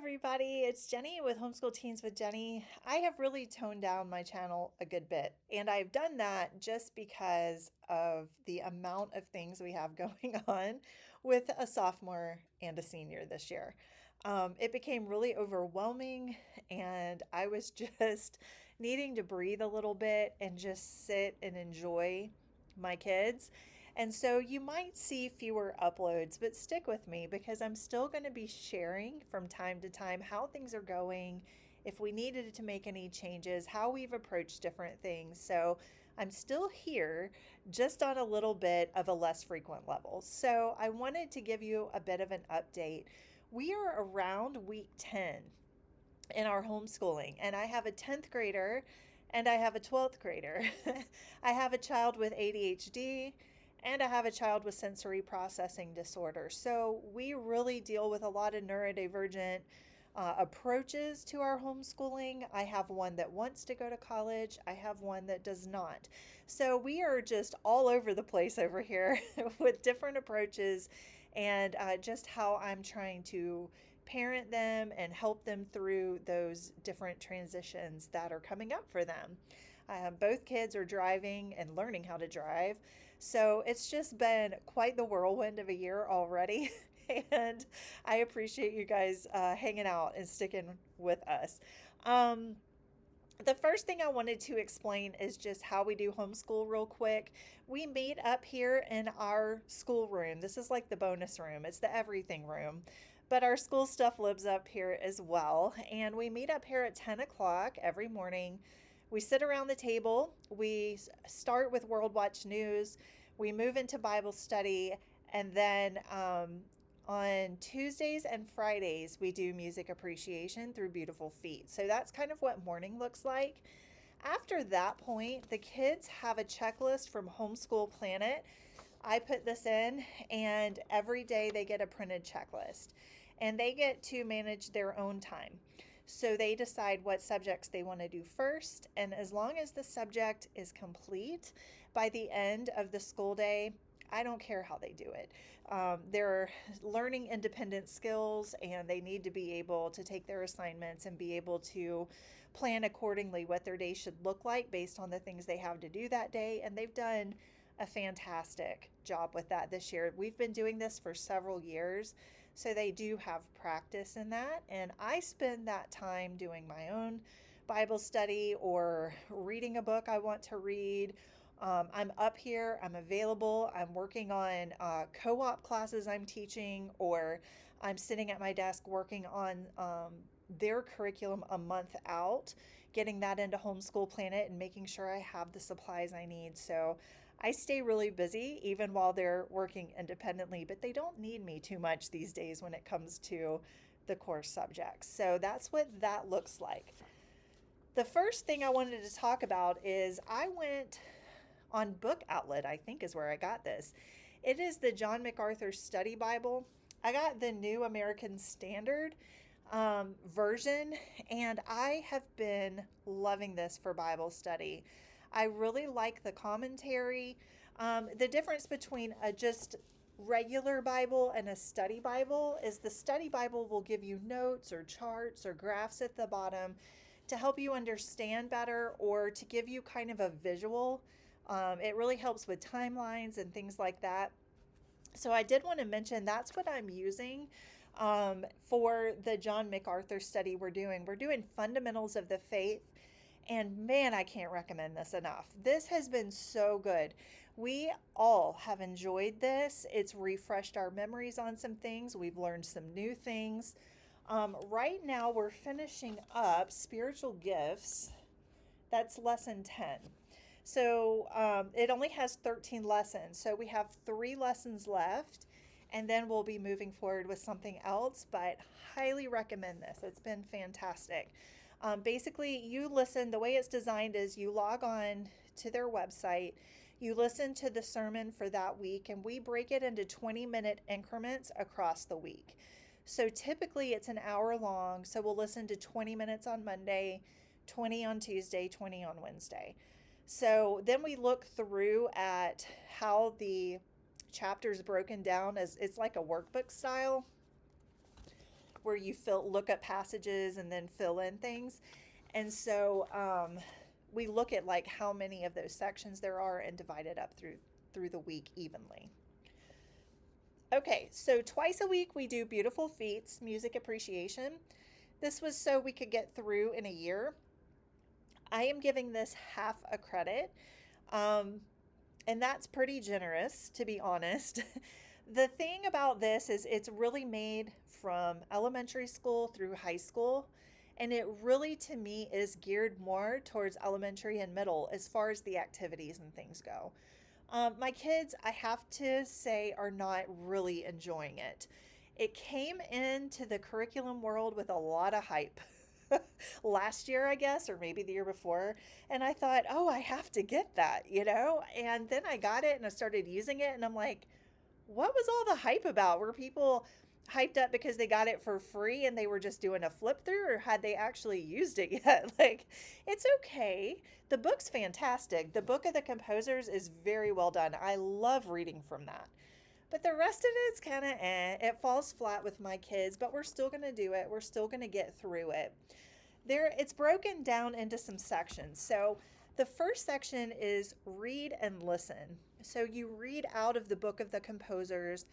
everybody. It's Jenny with Homeschool Teens with Jenny. I have really toned down my channel a good bit, and I've done that just because of the amount of things we have going on with a sophomore and a senior this year. It became really overwhelming, and I was just needing to breathe a little bit and just sit and enjoy my kids. And so you might see fewer uploads, but stick with me because I'm still going to be sharing from time to time how things are going, if we needed to make any changes, how we've approached different things. So I'm still here, just on a little bit of a less frequent level. So I wanted to give you a bit of an update. We are around week 10 in our homeschooling, and I have a 10th grader and I have a 12th grader. I have a child with ADHD and I have a child with sensory processing disorder. So we really deal with a lot of neurodivergent approaches to our homeschooling. I have one that wants to go to college, I have one that does not. So we are just all over the place over here with different approaches and just how I'm trying to parent them and help them through those different transitions that are coming up for them. Both kids are driving and learning how to drive. So it's just been quite the whirlwind of a year already. And I appreciate you guys hanging out and sticking with us. Um, the first thing I wanted to explain is just how we do homeschool real quick. We meet up here in our school room. This is like the bonus room, it's the everything room. But our school stuff lives up here as well. And we meet up here at 10 o'clock every morning. We sit around the table. We start with World Watch News. We move into Bible study. And then on Tuesdays and Fridays, we do music appreciation through Beautiful Feet. So that's kind of what morning looks like. After that point, the kids have a checklist from Homeschool Planet. I put this in, and every day they get a printed checklist, and they get to manage their own time. So they decide what subjects they want to do first, and as long as the subject is complete by the end of the school day, I don't care how they do it. They're learning independent skills, and they need to be able to take their assignments and be able to plan accordingly what their day should look like based on the things they have to do that day. And they've done a fantastic job with that this year. We've been doing this for several years, so they do have practice in that. And I spend that time doing my own Bible study or reading a book I want to read. I'm up here, I'm available, I'm working on co op classes I'm teaching, or I'm sitting at my desk working on their curriculum a month out, getting that into Homeschool Planet and making sure I have the supplies I need. So I stay really busy even while they're working independently, but they don't need me too much these days when it comes to the course subjects. So that's what that looks like. The first thing I wanted to talk about is I went on Book Outlet, I think is where I got this. It is the John MacArthur Study Bible. I got the New American Standard version, and I have been loving this for Bible study. I really like the commentary. The difference between a just regular Bible and a study Bible is the study Bible will give you notes or charts or graphs at the bottom to help you understand better or to give you kind of a visual. It really helps with timelines and things like that. So I did want to mention that's what I'm using for the John MacArthur study we're doing. We're doing Fundamentals of the Faith. And man, I can't recommend this enough. This has been so good. We all have enjoyed this. It's refreshed our memories on some things. We've learned some new things. Right now, we're finishing up Spiritual Gifts. That's lesson 10. So it only has 13 lessons. So we have 3 lessons left, and then we'll be moving forward with something else, but highly recommend this. It's been fantastic. Basically, you listen, the way it's designed is you log on to their website, you listen to the sermon for that week, and we break it into 20-minute increments across the week. So typically it's an hour long, so we'll listen to 20 minutes on Monday, 20 on Tuesday, 20 on Wednesday. So then we look through at how the chapter is broken down as it's like a workbook style. where you look up passages and then fill in things. And so we look at like how many of those sections there are and divide it up through the week evenly. Okay, so twice a week we do Beautiful Feats, music appreciation. This was so we could get through in a year. I am giving this half a credit, um, and that's pretty generous, to be honest. The thing about this is it's really made from elementary school through high school, and it really, to me, is geared more towards elementary and middle as far as the activities and things go. My kids, I have to say, are not really enjoying it. It came into the curriculum world with a lot of hype last year, I guess, or maybe the year before. And I thought, oh, I have to get that, you know? And then I got it and I started using it, and I'm like, what was all the hype about? Were people hyped up because they got it for free and they were just doing a flip through, or had they actually used it yet? Like, it's okay. The book's fantastic. The Book of the Composers is very well done. I love reading from that. But the rest of it's kind of It falls flat with my kids, but we're still going to do it. We're still going to get through it. It's broken down into some sections. So the first section is read and listen. So you read out of the Book of the Composers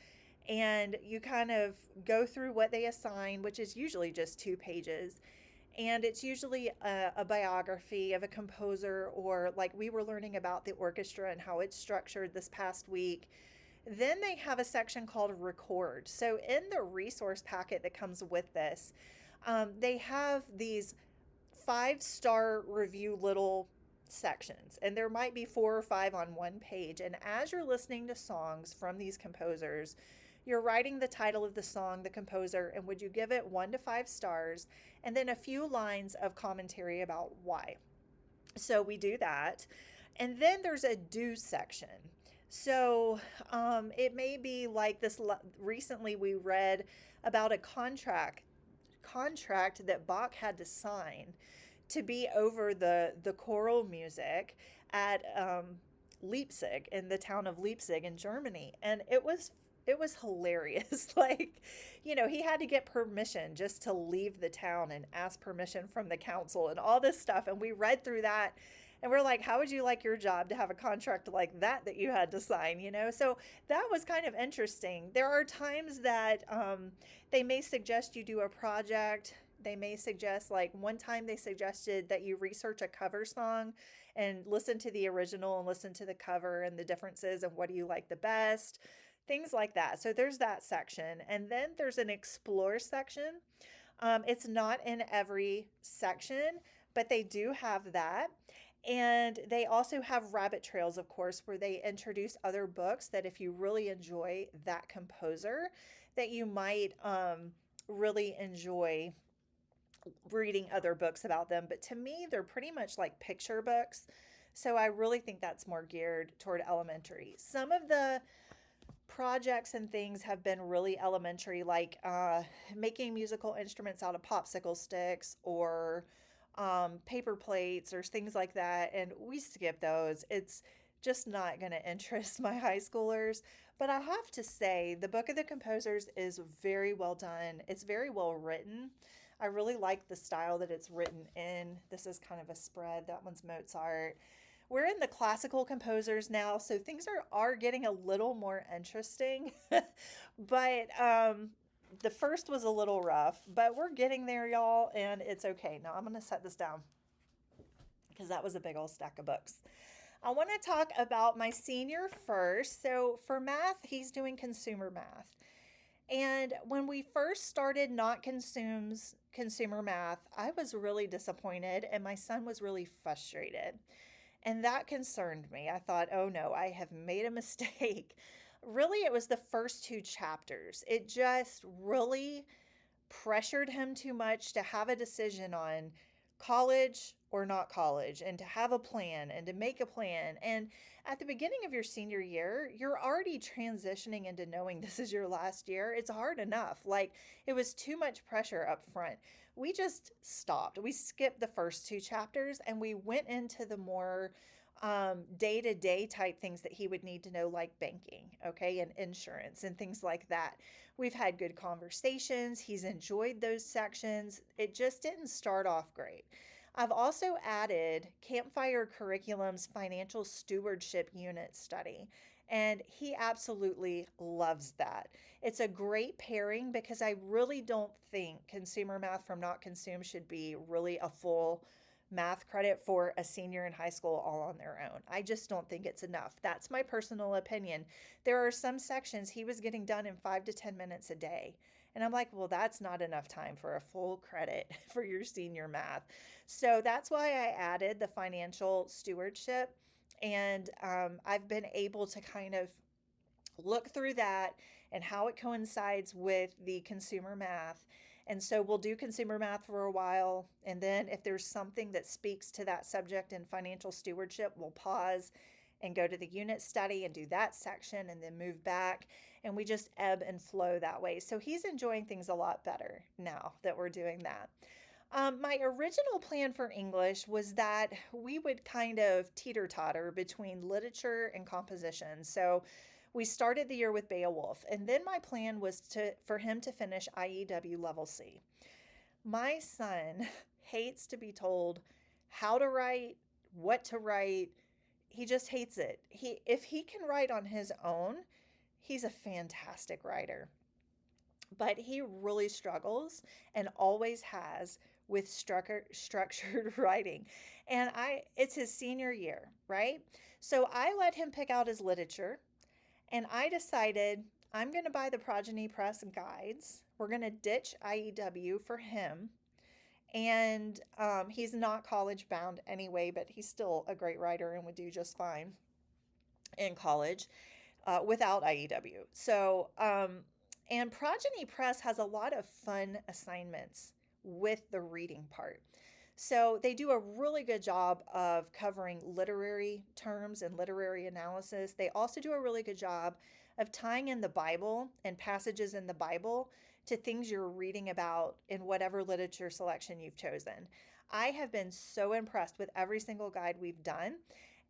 and you kind of go through what they assign, which is usually just 2 pages. And it's usually a biography of a composer, or like we were learning about the orchestra and how it's structured this past week. Then they have a section called Record. So in the resource packet that comes with this, they have these 5-star review little sections, and there might be 4 or 5 on one page. And as you're listening to songs from these composers, you're writing the title of the song, the composer, and would you give it 1 to 5 stars, and then a few lines of commentary about why. So we do that. And then there's a do section. So it may be like this. Recently we read about a contract that Bach had to sign to be over the choral music at Leipzig, in the town of Leipzig in Germany. And it was hilarious. Like, he had to get permission just to leave the town and ask permission from the council and all this stuff. And we read through that and we're like, how would you like your job to have a contract like that you had to sign, So that was kind of interesting. There are times that they may suggest you do a project. They may suggest, like one time they suggested that you research a cover song and listen to the original and listen to the cover and the differences and what do you like the best, things like that. So there's that section. And then there's an explore section. It's not in every section, but they do have that. And they also have rabbit trails, of course, where they introduce other books that if you really enjoy that composer, that you might really enjoy reading other books about them. But to me, they're pretty much like picture books. So I really think that's more geared toward elementary. Some of the projects and things have been really elementary, like making musical instruments out of popsicle sticks, or paper plates, or things like that. And we skip those. It's just not going to interest my high schoolers. But I have to say, the Book of the Composers is very well done. It's very well written. I really like the style that it's written in. This is kind of a spread. That one's Mozart. We're in the classical composers now, so things are getting a little more interesting. But the first was a little rough, but we're getting there, y'all, and it's okay. Now I'm going to set this down because that was a big old stack of books. I want to talk about my senior first. So for math, he's doing consumer math. And when we first started Not Consume's consumer math, I was really disappointed and my son was really frustrated. And that concerned me. I thought, oh no, I have made a mistake. Really, it was the first 2 chapters. It just really pressured him too much to have a decision on college or not college, and to have a plan and to make a plan. And at the beginning of your senior year, you're already transitioning into knowing this is your last year. It's hard enough. Like, it was too much pressure up front. We just stopped. We skipped the first 2 chapters and we went into the more day-to-day type things that he would need to know, like banking, okay, and insurance and things like that. We've had good conversations. He's enjoyed those sections. It just didn't start off great. I've also added Campfire Curriculum's financial stewardship unit study, and he absolutely loves that. It's a great pairing because I really don't think consumer math from Not Consumed should be really a full math credit for a senior in high school all on their own. I just don't think it's enough. That's my personal opinion. There are some sections he was getting done in 5 to 10 minutes a day. And I'm like, well, that's not enough time for a full credit for your senior math. So that's why I added the financial stewardship. And I've been able to kind of look through that and how it coincides with the consumer math. And so we'll do consumer math for a while. And then if there's something that speaks to that subject in financial stewardship, we'll pause and go to the unit study and do that section and then move back. And we just ebb and flow that way. So he's enjoying things a lot better now that we're doing that. My original plan for English was that we would kind of teeter totter between literature and composition. So we started the year with Beowulf, and then my plan was for him to finish IEW level C. My son hates to be told how to write, what to write. He just hates it. If he can write on his own, he's a fantastic writer. But he really struggles and always has with structured writing. And it's his senior year, right? So I let him pick out his literature, and I decided I'm going to buy the Progeny Press guides. We're going to ditch IEW for him. And he's not college bound anyway, but he's still a great writer and would do just fine in college without IEW. So, and Progeny Press has a lot of fun assignments with the reading part. So they do a really good job of covering literary terms and literary analysis. They also do a really good job of tying in the Bible and passages in the Bible to things you're reading about in whatever literature selection you've chosen. I have been so impressed with every single guide we've done.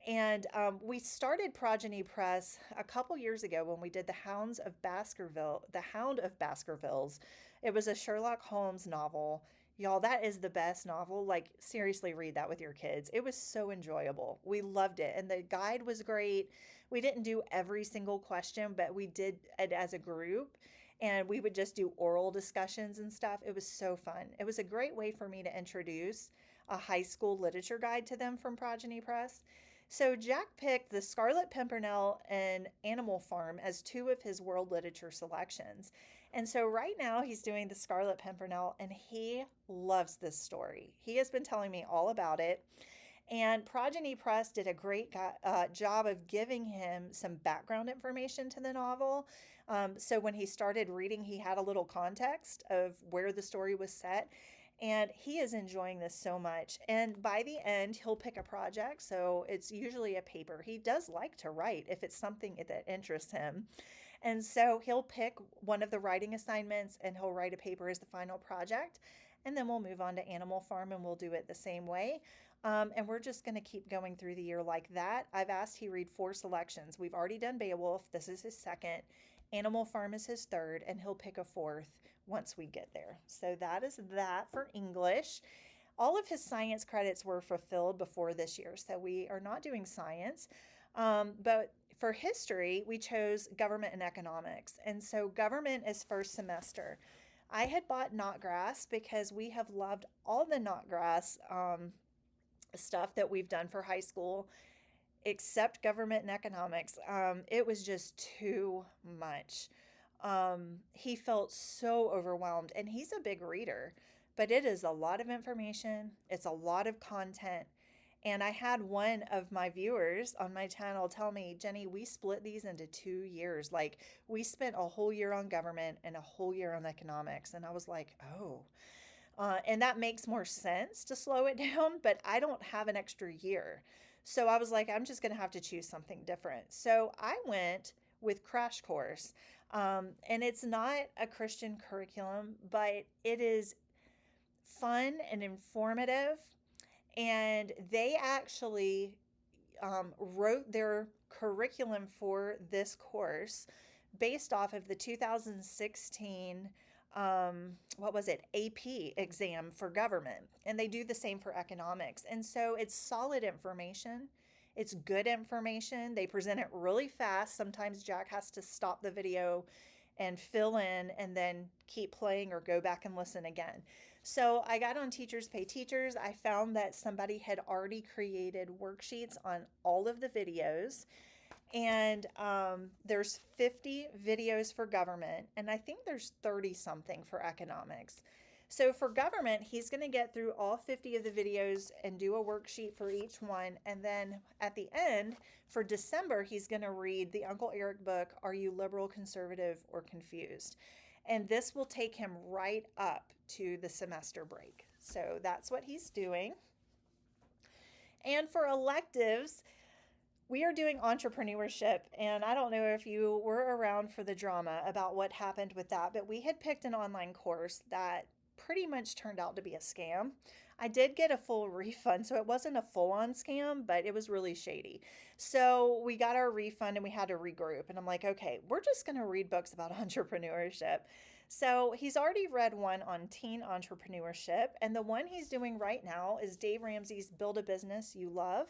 And we started Progeny Press a couple years ago when we did The Hound of Baskervilles. It was a Sherlock Holmes novel. Y'all, that is the best novel. Like, seriously, read that with your kids. It was so enjoyable. We loved it. And the guide was great. We didn't do every single question, but we did it as a group. And we would just do oral discussions and stuff. It was so fun. It was a great way for me to introduce a high school literature guide to them from Progeny Press. So Jack picked The Scarlet Pimpernel and Animal Farm as two of his world literature selections. And so right now he's doing The Scarlet Pimpernel, and he loves this story. He has been telling me all about it. And Progeny Press did a great job of giving him some background information to the novel. So when he started reading, he had a little context of where the story was set. And he is enjoying this so much. And by the end, he'll pick a project. So it's usually a paper. He does like to write if it's something that interests him. And so he'll pick one of the writing assignments and he'll write a paper as the final project. And then we'll move on to Animal Farm and we'll do it the same way. And we're just going to keep going through the year like that. I've asked he read 4 selections. We've already done Beowulf. This is his second. Animal Farm is his third, and he'll pick a fourth once we get there. So that is that for English. All of his science credits were fulfilled before this year, so we are not doing science. But for history, we chose government and economics. And so government is first semester. I had bought Knotgrass because we have loved all the Knotgrass stuff that we've done for high school, except government and economics. It was just too much. He felt so overwhelmed, and he's a big reader, but it is a lot of information. It's a lot of content. And I had one of my viewers on my channel tell me, Jenny, we split these into 2 years. Like, we spent a whole year on government and a whole year on economics. And I was like, oh. And that makes more sense to slow it down, but I don't have an extra year. So I was like, I'm just going to have to choose something different. So I went with Crash Course. And it's not a Christian curriculum, but it is fun and informative. And they actually wrote their curriculum for this course based off of the 2016 what was it, AP exam for government. And they do the same for economics. And so it's solid information. It's good information. They present it really fast. Sometimes Jack has to stop the video and fill in and then keep playing or go back and listen again. So I got on Teachers Pay Teachers. I found that somebody had already created worksheets on all of the videos. And there's 50 videos for government, and I think there's 30 something for economics. So for government, he's going to get through all 50 of the videos and do a worksheet for each one. And then at the end, for December, he's going to read the Uncle Eric book, Are You Liberal, Conservative, or Confused? And this will take him right up to the semester break. So that's what he's doing. And for electives, we are doing entrepreneurship, and I don't know if you were around for the drama about what happened with that, but we had picked an online course that pretty much turned out to be a scam. I did get a full refund, so it wasn't a full-on scam, but it was really shady. So we got our refund and we had to regroup, and I'm like, okay, we're just going to read books about entrepreneurship. So he's already read one on teen entrepreneurship, and the one he's doing right now is Dave Ramsey's Build a Business You Love.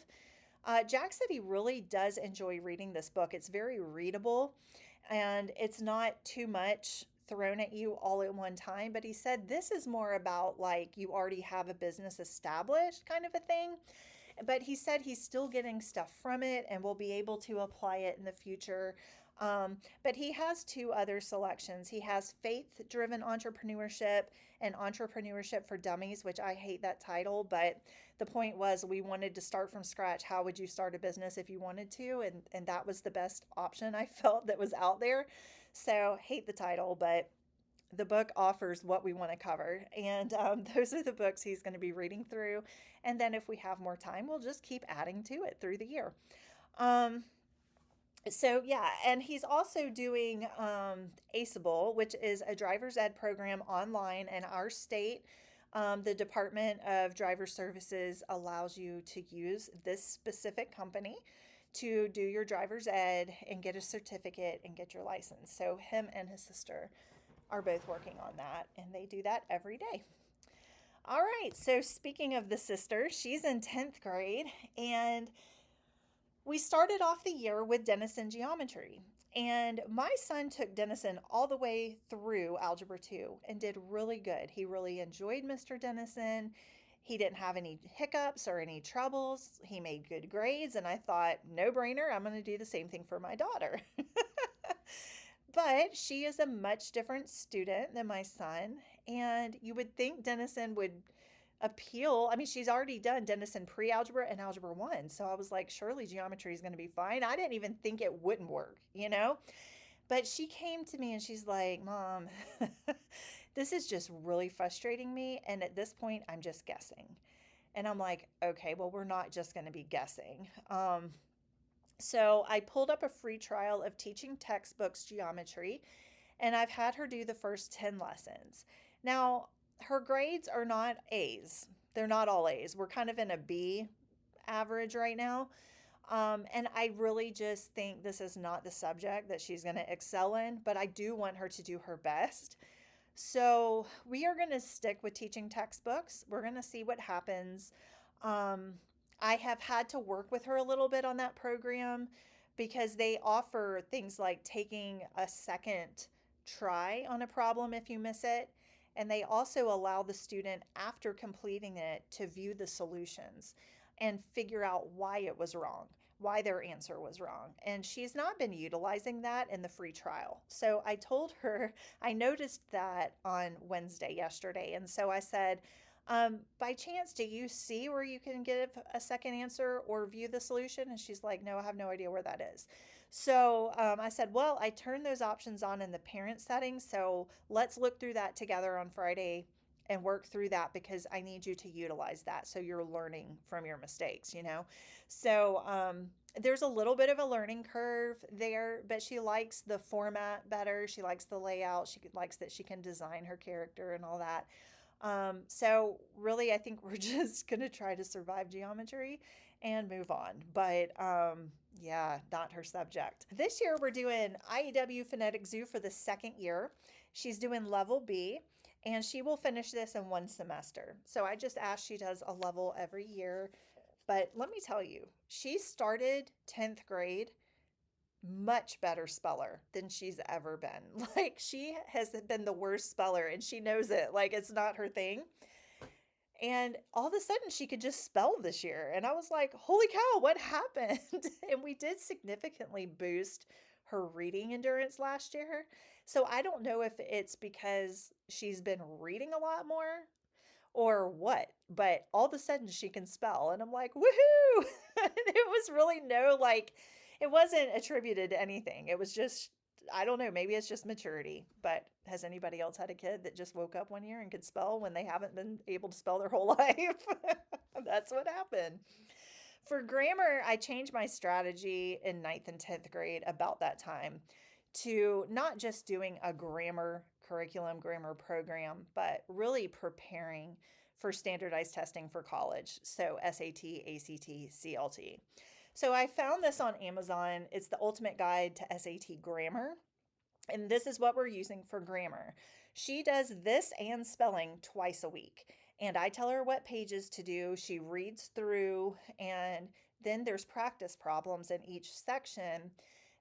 Jack said he really does enjoy reading this book. It's very readable and it's not too much thrown at you all at one time. But he said this is more about like you already have a business established kind of a thing. But he said he's still getting stuff from it and will be able to apply it in the future. But he has two other selections. He has Faith-Driven Entrepreneurship and Entrepreneurship for Dummies, which I hate that title, but the point was we wanted to start from scratch. How would you start a business if you wanted to? And that was the best option I felt that was out there. So hate the title, but the book offers what we want to cover. And those are the books he's going to be reading through. And then if we have more time, we'll just keep adding to it through the year. So yeah, and he's also doing ACEable, which is a driver's ed program online in our state. The Department of Driver Services allows you to use this specific company to do your driver's ed and get a certificate and get your license. So him and his sister are both working on that, and they do that every day. All right, so speaking of the sister, she's in 10th grade, and we started off the year with Denison geometry. And my son took Denison all the way through Algebra 2 and did really good. He really enjoyed Mr. Denison. He didn't have any hiccups or any troubles. He made good grades, and I thought, no brainer, I'm going to do the same thing for my daughter. But she is a much different student than my son, and you would think Denison would appeal. I mean, she's already done Denison pre-algebra and algebra 1. So I was like, surely geometry is going to be fine. I didn't even think it wouldn't work, you know? But she came to me and she's like, Mom, this is just really frustrating me. And at this point, I'm just guessing. And I'm like, okay, well, we're not just going to be guessing. So I pulled up a free trial of teaching textbooks geometry, and I've had her do the first 10 lessons. Now, her grades are not A's. They're not all A's. We're kind of in a B average right now. And I really just think this is not the subject that she's going to excel in, but I do want her to do her best. So we are going to stick with teaching textbooks. We're going to see what happens. I have had to work with her a little bit on that program because they offer things like taking a second try on a problem if you miss it. And they also allow the student, after completing it, to view the solutions and figure out why it was wrong, why their answer was wrong. And she's not been utilizing that in the free trial. So I told her, I noticed that on Wednesday, yesterday. And so I said, by chance, do you see where you can give a second answer or view the solution? And she's like, no, I have no idea where that is. So I said, well, I turned those options on in the parent settings. So let's look through that together on Friday and work through that because I need you to utilize that. So you're learning from your mistakes, you know? So there's a little bit of a learning curve there, but she likes the format better. She likes the layout. She likes that she can design her character and all that. So really, I think we're just going to try to survive geometry and move on. But yeah, not her subject. This year we're doing IEW Phonetic Zoo for the second year. She's doing level B, and she will finish this in one semester. So I just asked, she does a level every year. But let me tell you, she started 10th grade much better speller than she's ever been. Like, she has been the worst speller and she knows it. Like, it's not her thing. And all of a sudden, she could just spell this year. And I was like, holy cow, what happened? And we did significantly boost her reading endurance last year. So I don't know if it's because she's been reading a lot more or what, but all of a sudden she can spell. And I'm like, woohoo! It was really no, like, it wasn't attributed to anything. It was just, I don't know, maybe it's just maturity. But has anybody else had a kid that just woke up one year and could spell when they haven't been able to spell their whole life? That's what happened. For grammar, I changed my strategy in ninth and 10th grade about that time to not just doing a grammar curriculum, grammar program, but really preparing for standardized testing for college. So SAT, ACT, CLT. So I found this on Amazon. It's the ultimate guide to SAT grammar. And this is what we're using for grammar. She does this and spelling twice a week. And I tell her what pages to do. She reads through, and then there's practice problems in each section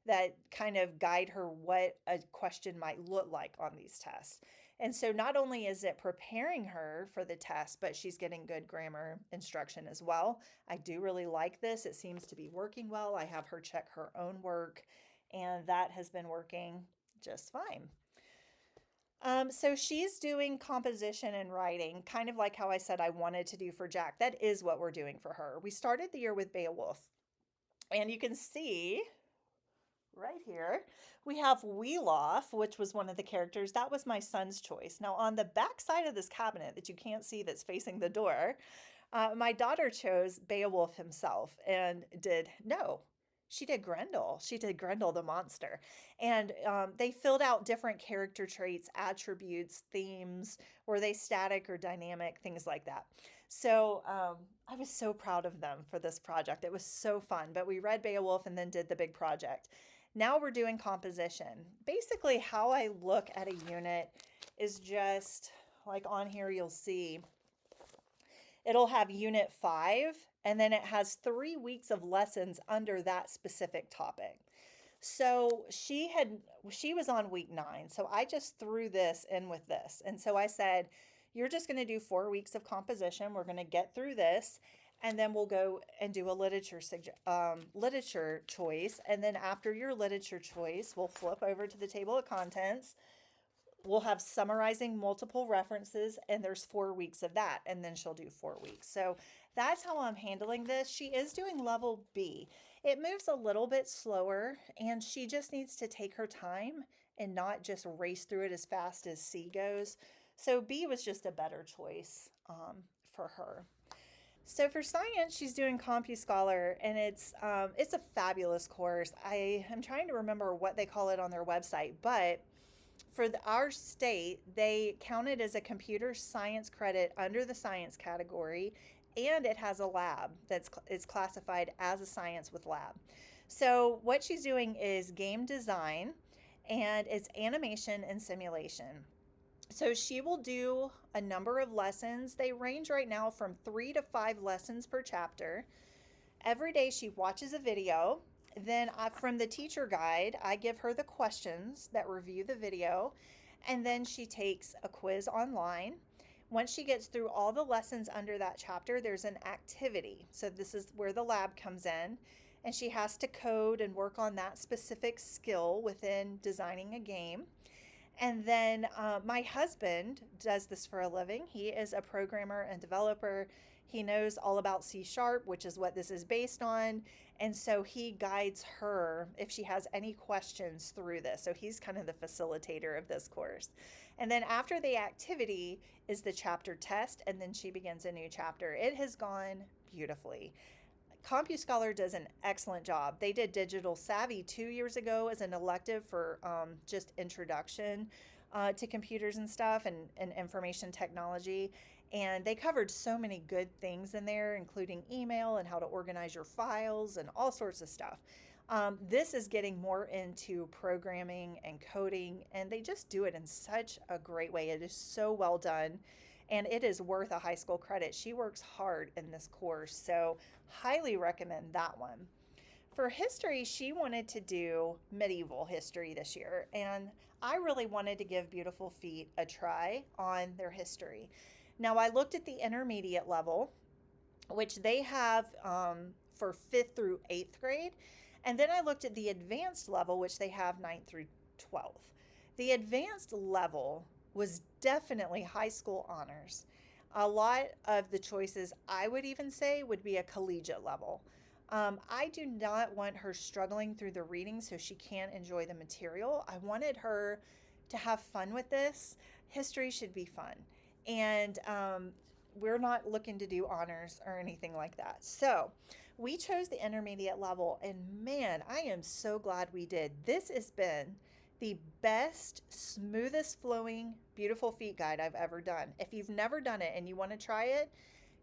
that kind of guide her what a question might look like on these tests. And so not only is it preparing her for the test, but she's getting good grammar instruction as well. I do really like this. It seems to be working well. I have her check her own work, and that has been working just fine. So she's doing composition and writing, kind of like how I said I wanted to do for Jack. That is what we're doing for her. We started the year with Beowulf, and you can see right here, we have Wheeloff, which was one of the characters. That was my son's choice. Now, on the back side of this cabinet that you can't see that's facing the door, my daughter chose Beowulf himself and did, no, she did Grendel. She did Grendel the monster. And they filled out different character traits, attributes, themes. Were they static or dynamic? Things like that. So I was so proud of them for this project. It was so fun. But we read Beowulf and then did the big project. Now we're doing composition. Basically, how I look at a unit is just like on here, you'll see it'll have unit 5, and then it has 3 weeks of lessons under that specific topic. So she was on week 9. So I just threw this in with this. And so I said, you're just going to do 4 weeks of composition. We're going to get through this, and then we'll go and do a literature choice. And then after your literature choice, we'll flip over to the table of contents. We'll have summarizing multiple references, and there's 4 weeks of that, and then she'll do 4 weeks. So that's how I'm handling this. She is doing level B. It moves a little bit slower, and she just needs to take her time and not just race through it as fast as C goes. So B was just a better choice for her. So for science, she's doing CompuScholar, and it's a fabulous course. I am trying to remember what they call it on their website, but for our state, they count it as a computer science credit under the science category, and it has a lab it's classified as a science with lab. So what she's doing is game design, and it's animation and simulation. So she will do a number of lessons. They range right now from 3 to 5 lessons per chapter. Every day she watches a video. Then from the teacher guide, I give her the questions that review the video, and then she takes a quiz online. Once she gets through all the lessons under that chapter, there's an activity. So this is where the lab comes in, and she has to code and work on that specific skill within designing a game. And then my husband does this for a living. He is a programmer and developer. He knows all about C#, which is what this is based on. And so he guides her if she has any questions through this. So he's kind of the facilitator of this course. And then after the activity is the chapter test, and then she begins a new chapter. It has gone beautifully. CompuScholar does an excellent job. They did Digital Savvy 2 years ago as an elective for just introduction to computers and stuff and information technology. And they covered so many good things in there, including email and how to organize your files and all sorts of stuff. This is getting more into programming and coding, and they just do it in such a great way. It is so well done, and it is worth a high school credit. She works hard in this course, so highly recommend that one. For history, she wanted to do medieval history this year, and I really wanted to give Beautiful Feet a try on their history. Now, I looked at the intermediate level, which they have for fifth through eighth grade, and then I looked at the advanced level, which they have ninth through 12th. The advanced level was definitely high school honors. A lot of the choices I would even say would be a collegiate level. I do not want her struggling through the reading so she can't enjoy the material. I wanted her to have fun with this. History should be fun. And we're not looking to do honors or anything like that. So we chose the intermediate level, and man, I am so glad we did. This has been the best, smoothest flowing Beautiful Feet guide I've ever done. If you've never done it and you want to try it,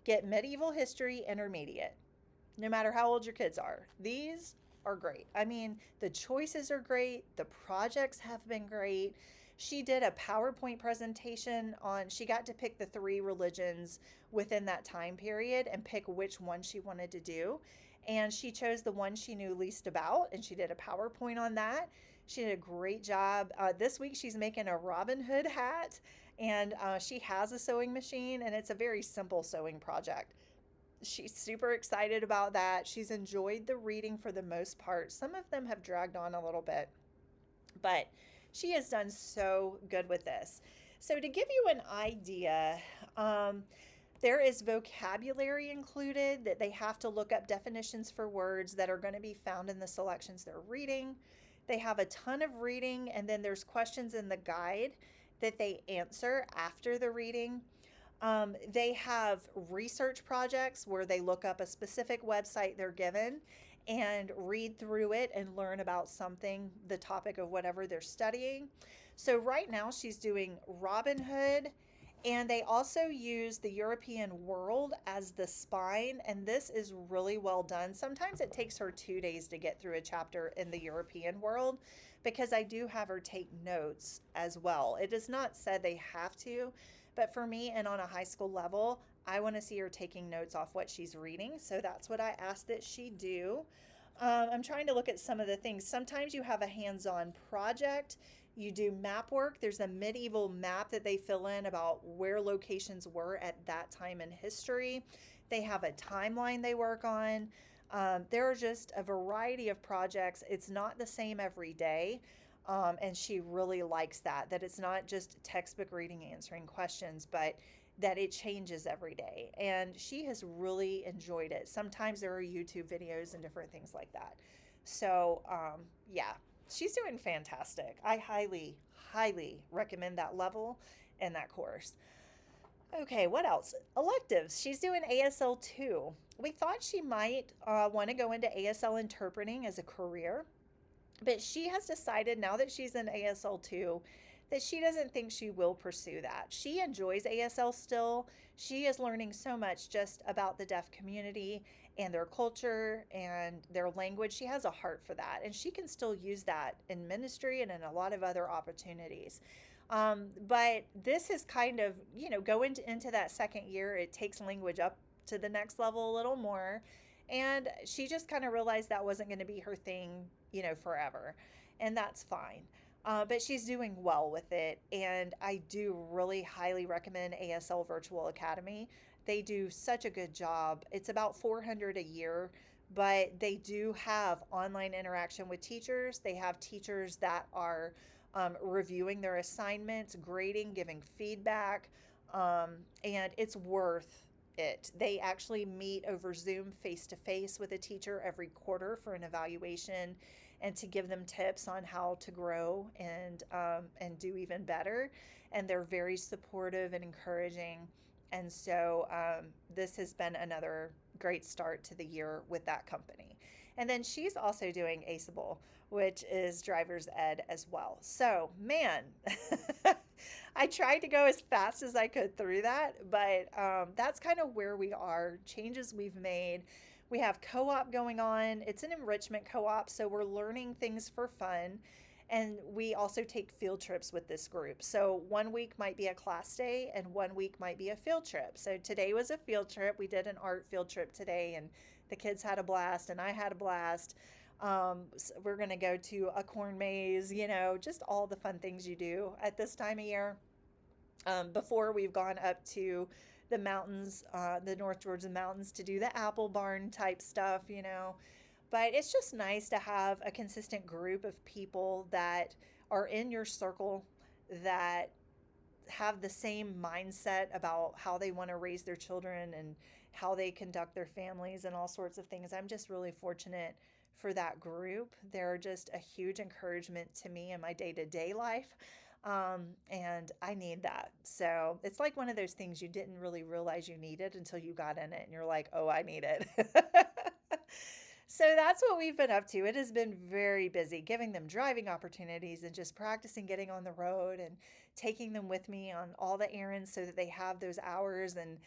get Medieval History Intermediate, no matter how old your kids are. These are great. I mean, the choices are great. The projects have been great. She did a PowerPoint presentation on, she got to pick the three religions within that time period and pick which one she wanted to do. And she chose the one she knew least about, and she did a PowerPoint on that. She did a great job. This week she's making a Robin Hood hat, and she has a sewing machine, and it's a very simple sewing project. She's super excited about that. She's enjoyed the reading for the most part. Some of them have dragged on a little bit, but she has done so good with this. So to give you an idea, there is vocabulary included that they have to look up definitions for words that are going to be found in the selections they're reading. They have a ton of reading, and then there's questions in the guide that they answer after the reading. They have research projects where they look up a specific website they're given and read through it and learn about something, the topic of whatever they're studying. So right now she's doing Robin Hood, and they also use the European world as the spine, and this is really well done. Sometimes it takes her 2 days to get through a chapter in the European world because I do have her take notes as well. It is not said they have to, but for me and on a high school level, I want to see her taking notes off what she's reading. So that's what I asked that she do. I'm trying to look at some of the things. Sometimes you have a hands-on project. You do map work. There's a medieval map that they fill in about where locations were at that time in history. They have a timeline they work on. There are just a variety of projects. It's not the same every day. And she really likes that it's not just textbook reading, answering questions, but that it changes every day. And she has really enjoyed it. Sometimes there are YouTube videos and different things like that. So, yeah, she's doing fantastic. I highly, highly recommend that level and that course. Okay, what else? Electives. She's doing ASL 2. We thought she might want to go into ASL interpreting as a career. But she has decided now that she's in ASL 2 that she doesn't think she will pursue that. She enjoys ASL still. She is learning so much just about the deaf community and their culture and their language. She has a heart for that, and she can still use that in ministry and in a lot of other opportunities. But this is kind of, going into that second year, it takes language up to the next level a little more. And she just kind of realized that wasn't going to be her thing, forever. And that's fine. But she's doing well with it. And I do really highly recommend ASL Virtual Academy. They do such a good job. It's about $400 a year, but they do have online interaction with teachers. They have teachers that are reviewing their assignments, grading, giving feedback, and it's worth it. They actually meet over Zoom face-to-face with a teacher every quarter for an evaluation and to give them tips on how to grow and do even better. And they're very supportive and encouraging. And so this has been another great start to the year with that company. And then she's also doing ACEable, which is driver's ed as well. So, man, I tried to go as fast as I could through that, but that's kind of where we are. Changes we've made. We have co op going on. It's an enrichment co op, so we're learning things for fun. And we also take field trips with this group. So one week might be a class day, and one week might be a field trip. So today was a field trip. We did an art field trip today, and the kids had a blast, and I had a blast. So we're going to go to a corn maze, just all the fun things you do at this time of year. Before we've gone up to the mountains, the North Georgia mountains, to do the apple barn type stuff. But it's just nice to have a consistent group of people that are in your circle that have the same mindset about how they want to raise their children and how they conduct their families and all sorts of things. I'm just really fortunate for that group. They're just a huge encouragement to me in my day to day life. And I need that. So it's like one of those things you didn't really realize you needed until you got in it and you're like, oh, I need it. So that's what we've been up to. It has been very busy, giving them driving opportunities and just practicing getting on the road and taking them with me on all the errands so that they have those hours. And,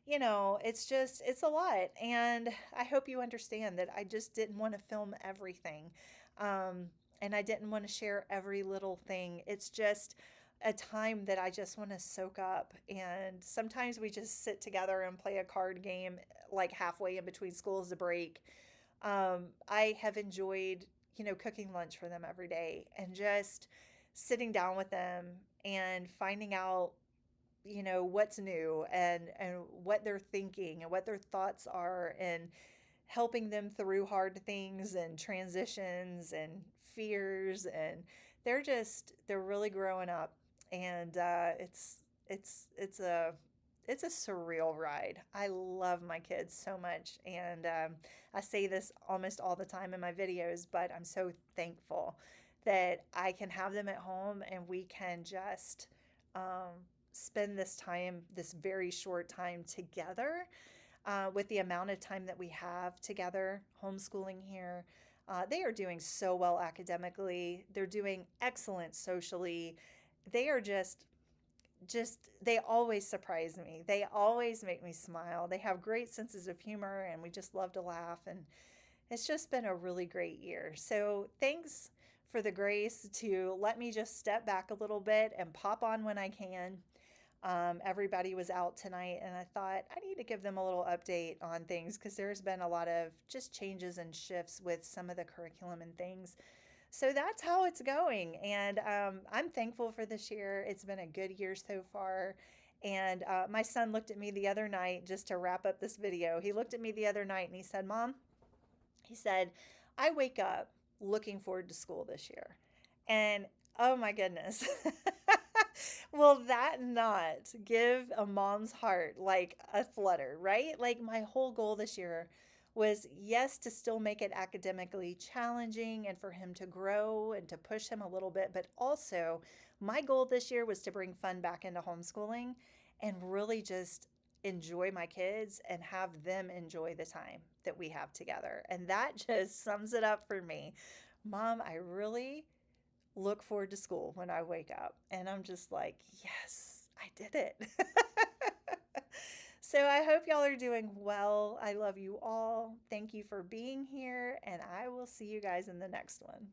it's a lot. And I hope you understand that I just didn't want to film everything. Um, and I didn't want to share every little thing. It's just a time that I just want to soak up. And sometimes we just sit together and play a card game like halfway in between schools to break. I have enjoyed, cooking lunch for them every day and just sitting down with them and finding out, what's new and what they're thinking and what their thoughts are and helping them through hard things and transitions and fears. And they're really growing up. And it's a it's a surreal ride. I love my kids so much. And I say this almost all the time in my videos, but I'm so thankful that I can have them at home and we can just um, spend this time, this very short time together, with the amount of time that we have together homeschooling here. They are doing so well academically, they're doing excellent socially. They are just they always surprise me. They always make me smile. They have great senses of humor and we just love to laugh, and it's just been a really great year. So, thanks for the grace to let me just step back a little bit and pop on when I can. Everybody was out tonight, and I thought I need to give them a little update on things because there's been a lot of just changes and shifts with some of the curriculum and things. So that's how it's going. And I'm thankful for this year. It's been a good year so far. And my son looked at me the other night, just to wrap up this video. He looked at me the other night and he said, Mom, he said, I wake up looking forward to school this year. And oh my goodness. Will that not give a mom's heart like a flutter, right? Like my whole goal this year was, yes, to still make it academically challenging and for him to grow and to push him a little bit, but also my goal this year was to bring fun back into homeschooling and really just enjoy my kids and have them enjoy the time that we have together. And that just sums it up for me. Mom, I really look forward to school when I wake up. And I'm just like, yes, I did it. So I hope y'all are doing well. I love you all. Thank you for being here, and I will see you guys in the next one.